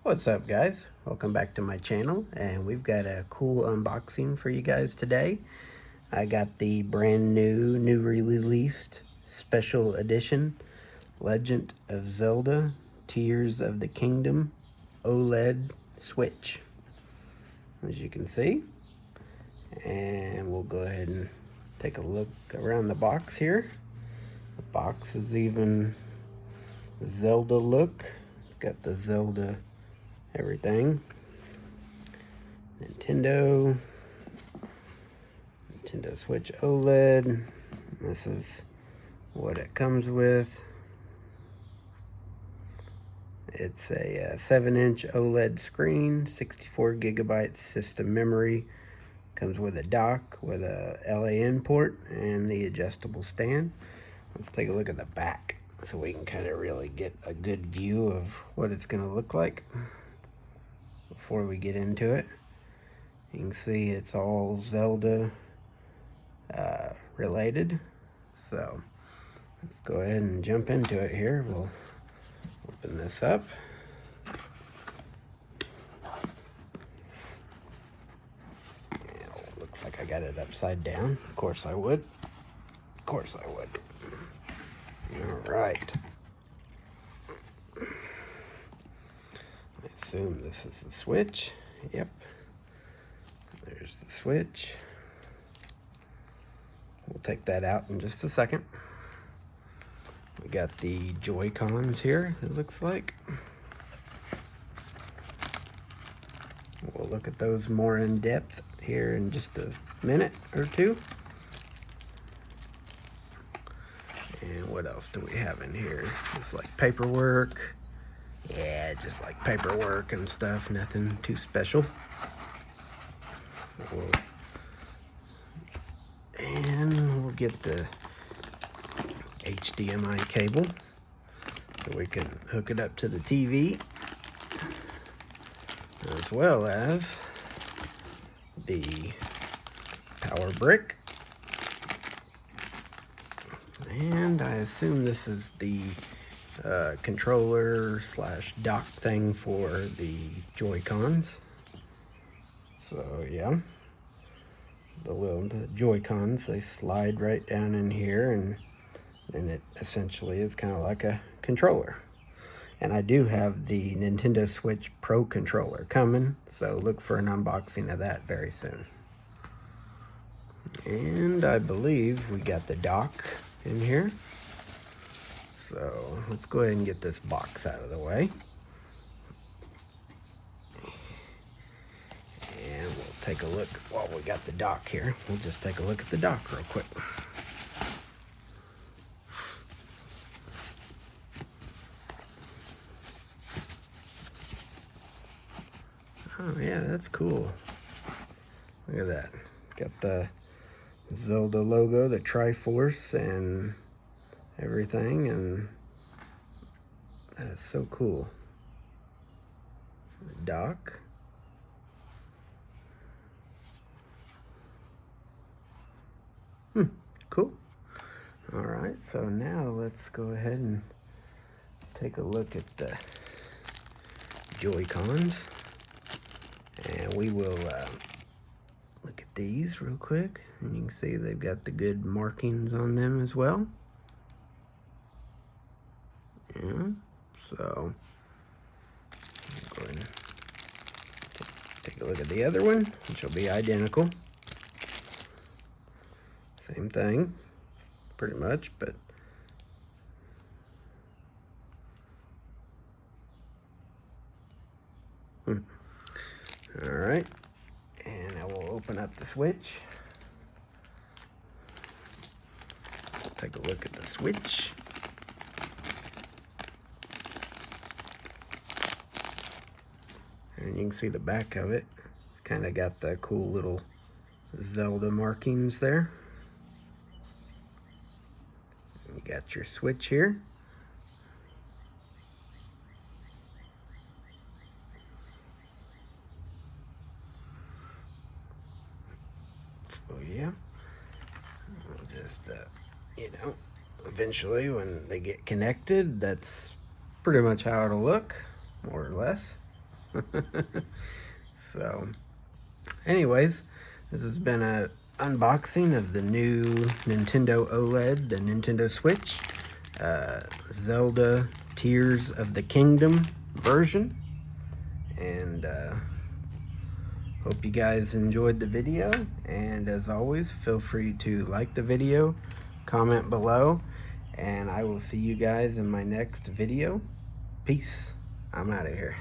What's up, guys? Welcome back to my channel, and we've got a cool unboxing for you guys today. I got the brand new released special edition Legend of Zelda Tears of the Kingdom OLED Switch, as you can see. And we'll go ahead and take a look around the box here. The box is even Zelda look. It's got the Zelda everything. Nintendo Switch OLED. This is what it comes with. It's a 7-inch OLED screen, 64 gigabyte system memory. Comes with a dock with a LAN port and the adjustable stand. Let's take a look at the back so we can kind of really get a good view of what it's going to look like before we get into it. You can see it's all Zelda related. So let's go ahead and jump into it here. We'll open this up. Looks like I got it upside down. Of course I would. Of course I would. All right. I assume this is the switch. Yep. There's the switch. We'll take that out in just a second. We got the Joy-Cons here, it looks like. We'll look at those more in depth here in just a minute or two. And what else do we have in here? Just like paperwork. Yeah, just like paperwork and stuff. Nothing too special. So we'll get the HDMI cable so we can hook it up to the TV, as well as the power brick. And I assume this is the controller slash dock thing for the Joy-Cons. So yeah, the Joy-Cons, they slide right down in here, and it essentially is kind of like a controller. And I do have the Nintendo Switch Pro controller coming, so look for an unboxing of that very soon. And I believe we got the dock in here. So let's go ahead and get this box out of the way. And we'll take a look while we got the dock here. We'll just take a look at the dock real quick. Oh yeah, that's cool. Look at that. Got the Zelda logo, the Triforce, and everything, and that is so cool. The dock. Cool. All right, so now let's go ahead and take a look at the Joy-Cons, and we will look at these real quick, and you can see they've got the good markings on them as well. Yeah, so go ahead and take a look at the other one, which will be identical. Same thing, pretty much, but all right. And I will open up the switch. Take a look at the switch. And you can see the back of it. It's kind of got the cool little Zelda markings there. You got your switch here. So yeah, we'll just eventually when they get connected, that's pretty much how it'll look, more or less. So, anyways, this has been a unboxing of the new Nintendo OLED, the Nintendo Switch, Zelda Tears of the Kingdom version. And hope you guys enjoyed the video, and as always, feel free to like the video, comment below, and I will see you guys in my next video. Peace. I'm out of here.